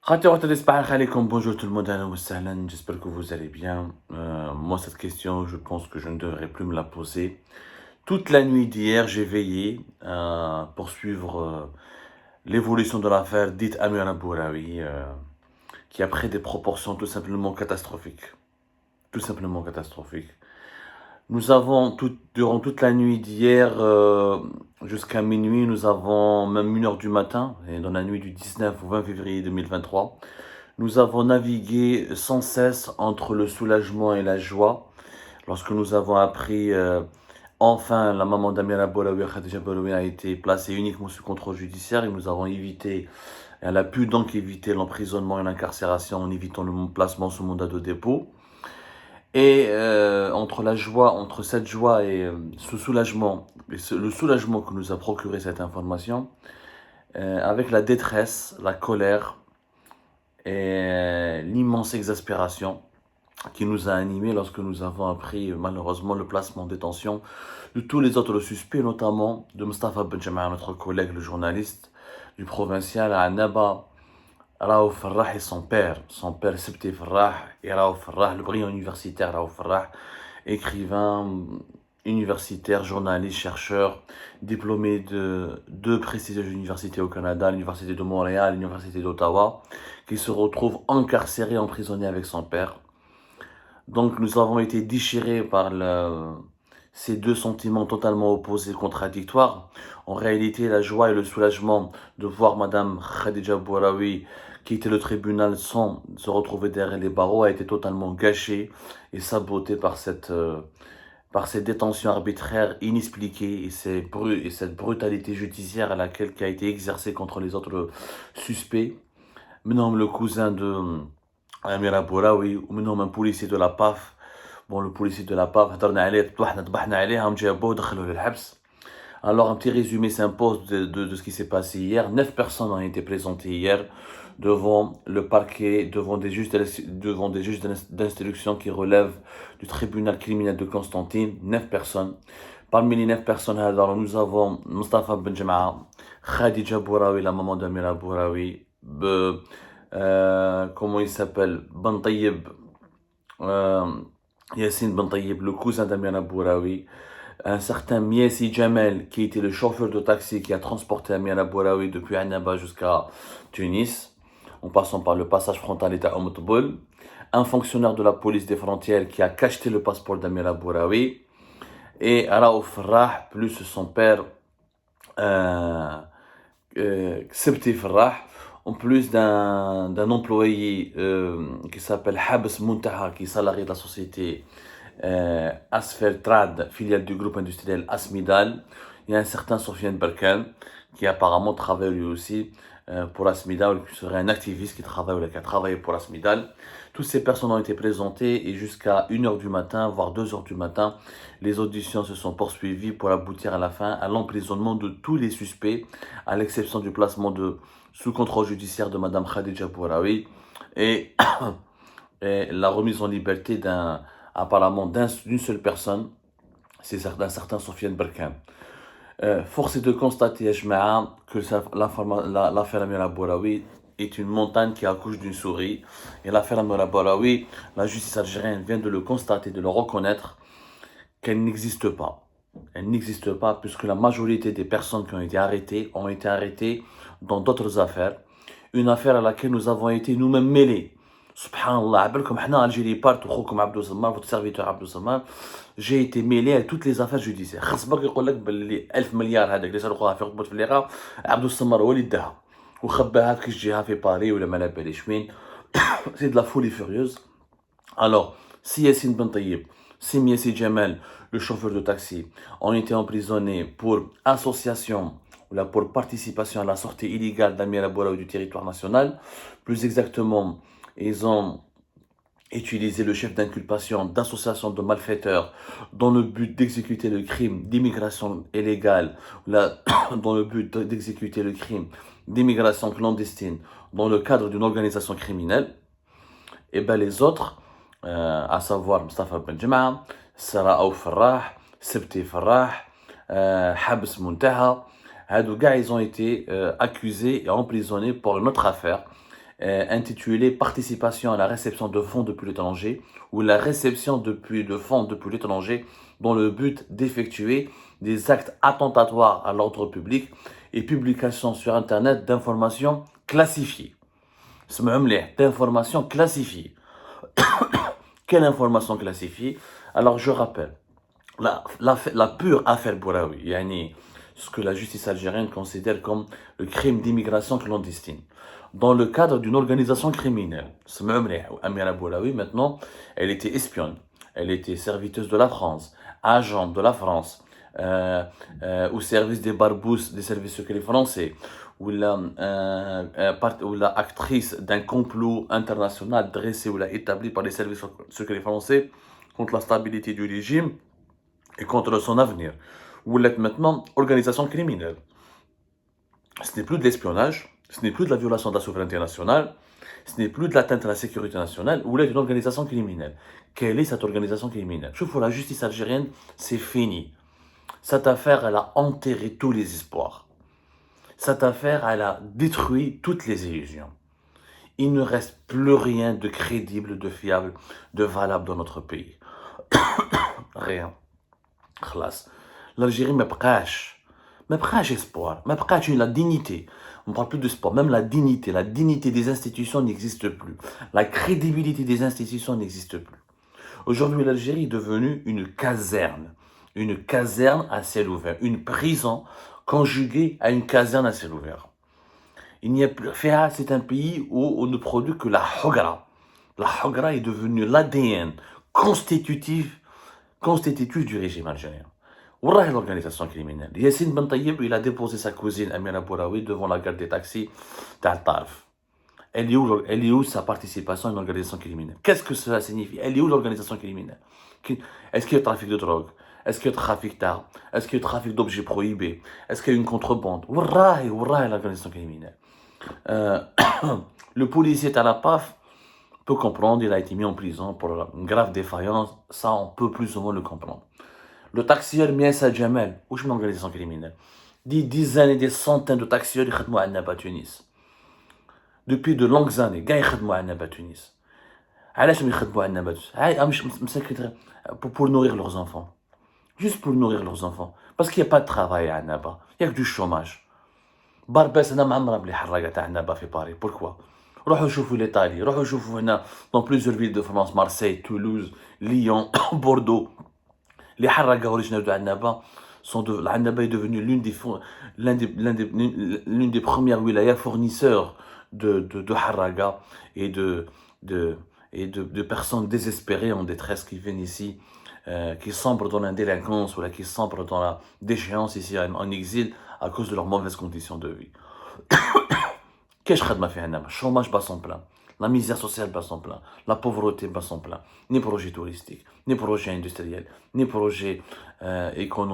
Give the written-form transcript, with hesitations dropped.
Bonjour tout le monde, ahlan wa sahlan, j'espère que vous allez bien. Moi, cette question, je pense que je ne devrais plus me la poser. Toute la nuit d'hier, j'ai veillé pour suivre l'évolution de l'affaire dite Amir Bouraoui, qui a pris des proportions tout simplement catastrophiques. Tout simplement catastrophiques. Nous avons, durant toute la nuit d'hier jusqu'à minuit, nous avons même 1 heure du matin, et dans la nuit du 19 au 20 février 2023, nous avons navigué sans cesse entre le soulagement et la joie lorsque nous avons appris enfin la maman d'Amira Boulaoui, Khadija Boulaoui, a été placée uniquement sous contrôle judiciaire et nous avons évité, elle a pu donc éviter l'emprisonnement et l'incarcération en évitant le placement sous mandat de dépôt. Et entre la joie, entre cette joie et ce soulagement, le soulagement que nous a procuré cette information, avec la détresse, la colère et l'immense exaspération qui nous a animés lorsque nous avons appris malheureusement le placement en détention de tous les autres suspects, notamment de Mustafa Benjamin, notre collègue le journaliste du provincial à Annaba, Raouf Farrah et son père Sebti Farrah et Raouf Farrah, le brillant universitaire Raouf Farrah, écrivain, universitaire, journaliste, chercheur, diplômé de deux prestigieuses universités au Canada, l'université de Montréal et l'université d'Ottawa, qui se retrouve incarcéré, emprisonné avec son père. Donc nous avons été déchirés par ces deux sentiments totalement opposés, contradictoires. En réalité, la joie et le soulagement de voir Madame Khadija Bouraoui quitter le tribunal sans se retrouver derrière les barreaux a été totalement gâché et saboté par ces détentions arbitraires inexpliquées et cette brutalité judiciaire à laquelle qui a été exercée contre les autres suspects. Maintenant, le cousin de Amira Bouraoui, ou maintenant un policier de la PAF. Bon, le policier de la PAF, alors, un petit résumé s'impose de ce qui s'est passé hier. 9 personnes ont été présentées hier devant le parquet, devant des juges d'instruction qui relèvent du tribunal criminel de Constantine. 9 personnes. Parmi les 9 personnes, alors, nous avons Mustafa Benjamin, Khadija Bouraoui, la maman d'Amira Bouraoui, comment il s'appelle, Ben Tayyib, Yassine Ben Tayyib, le cousin d'Amira Bouraoui, un certain Miesi Jamel, qui était le chauffeur de taxi qui a transporté Amira Bouraoui depuis Annaba jusqu'à Tunis, en passant par le passage frontalier à Oumtboul, un fonctionnaire de la police des frontières qui a cacheté le passeport d'Amira Bouraoui, et Raouf Farrah, plus son père, Sebti Farrah, en plus d'un employé qui s'appelle Habs Muntaha, qui est salarié de la société Asfertrad, filiale du groupe industriel Asmidal. Il y a un certain Sofiane Berkan, qui apparemment travaille lui aussi pour Asmidal, qui serait un activiste qui travaille ou qui a travaillé pour Asmidal. Toutes ces personnes ont été présentées et jusqu'à 1 heure du matin, voire 2 heures du matin, les auditions se sont poursuivies pour aboutir à la fin à l'emprisonnement de tous les suspects, à l'exception du placement sous contrôle judiciaire de Madame Khadija Bouraoui et, et la remise en liberté apparemment d'une seule personne, c'est d'un certain Sofiane Berkan. Force est de constater, Ajma'a, que l'affaire Amira Bouraoui est une montagne qui accouche d'une souris. Et l'affaire Amira Bouraoui, la justice algérienne vient de le constater, de le reconnaître, qu'elle n'existe pas. Elle n'existe pas puisque la majorité des personnes qui ont été arrêtées dans d'autres affaires. Une affaire à laquelle nous avons été nous-mêmes mêlés. Subhanallah, comme Algérie part, votre serviteur Abdou Samar, j'ai été mêlé à toutes les affaires judiciaires. خاصك يقول لك باللي 1000 مليار هذاك اللي سرقوها في عقبة فليقة عبدو السمار هو اللي داها وخباها في كيش جهة في باريس ولا ما لا باليش وين. C'est de la folie furieuse. Alors, si Yassine Ben Tayyib, si Miessi Jamal, le chauffeur de taxi, ont été emprisonnés pour association ou là pour participation à la sortie illégale d'Amira Bouraoui du territoire national, plus exactement, ils ont utilisé le chef d'inculpation d'association de malfaiteurs dans le but d'exécuter le crime d'immigration illégale, dans le but d'exécuter le crime d'immigration clandestine dans le cadre d'une organisation criminelle. Et bien les autres, à savoir Mustafa Benjamin, Sarah Aouf Farrah, Sebti Farrah, Habs Muntaha, ils ont été accusés et emprisonnés pour une autre affaire. intitulé Participation à la réception de fonds depuis l'étranger ou la réception de fonds depuis l'étranger dans le but d'effectuer des actes attentatoires à l'ordre public et publication sur Internet d'informations classifiées. D'informations classifiées. Quelle information classifiée? Alors je rappelle, la pure affaire Bouraoui, yani ce que la justice algérienne considère comme le crime d'immigration clandestine, dans le cadre d'une organisation criminelle. Amira Bouraoui, maintenant, elle était espionne, elle était serviteuse de la France, agente de la France, au service des Barbouz, des services secrets français, ou la actrice d'un complot international dressé ou établi par les services secrets français contre la stabilité du régime et contre son avenir. Ou l'être maintenant organisation criminelle. Ce n'est plus de l'espionnage, ce n'est plus de la violation de la souveraineté nationale, ce n'est plus de l'atteinte à la sécurité nationale, ou l'être une organisation criminelle. Quelle est cette organisation criminelle? Je trouve que la justice algérienne, c'est fini. Cette affaire, elle a enterré tous les espoirs. Cette affaire, elle a détruit toutes les illusions. Il ne reste plus rien de crédible, de fiable, de valable dans notre pays. Rien. L'Algérie ne bqash espoir, ma bqash la dignité. On ne parle plus de sport, même la dignité des institutions n'existe plus. La crédibilité des institutions n'existe plus. Aujourd'hui, l'Algérie est devenue une caserne à ciel ouvert, une prison conjuguée à une caserne à ciel ouvert. Il n'y a plus, c'est un pays où on ne produit que la hogra. La hogra est devenue l'ADN constitutif du régime algérien. Voilà l'organisation criminelle. Yassine Ben Taïeb, il a déposé sa cousine Amira Bouraoui devant la gare des taxis d'Al-Tarf. Elle est où sa participation à une organisation criminelle? Qu'est-ce que cela signifie? Elle est où l'organisation criminelle? Est-ce qu'il y a trafic de drogue? Est-ce qu'il y a trafic d'armes? Est-ce qu'il y a trafic d'objets prohibés? Est-ce qu'il y a une contrebande? Voilà l'organisation criminelle. Le policier est à la PAF, peut comprendre, il a été mis en prison pour une grave défaillance, ça on peut plus ou moins le comprendre. Le taxieur Miessa Djamel, où je suis une organisation criminelle, des dizaines et des centaines de taxieurs qui ont été à Tunis. Depuis de longues années, ils ont été à Tunis. Pour nourrir leurs enfants. Juste pour nourrir leurs enfants. Parce qu'il n'y a pas de travail à Annaba. Il n'y a que du chômage. Barbès, أنا معمرة بلي حراقة تاع Annaba في Paris. Pourquoi? روحوا شوفوا l'Italie, روحوا شوفوا هنا dans plusieurs villes de France, Marseille, Toulouse, Lyon, Bordeaux. Les حراقة originaires de Annaba Annaba est devenue l'une des premières wilayas fournisseurs de haraga et de personnes désespérées en détresse qui viennent ici, qui sombrent dans la délinquance ou là, qui sombrent dans la déchéance ici en exil à cause de leurs mauvaises conditions de vie. Qu'est-ce que je fais? Le chômage bat son plein, la misère sociale bat son plein, la pauvreté bat son plein, ni projet touristique, ni projet industriel, ni projet économique.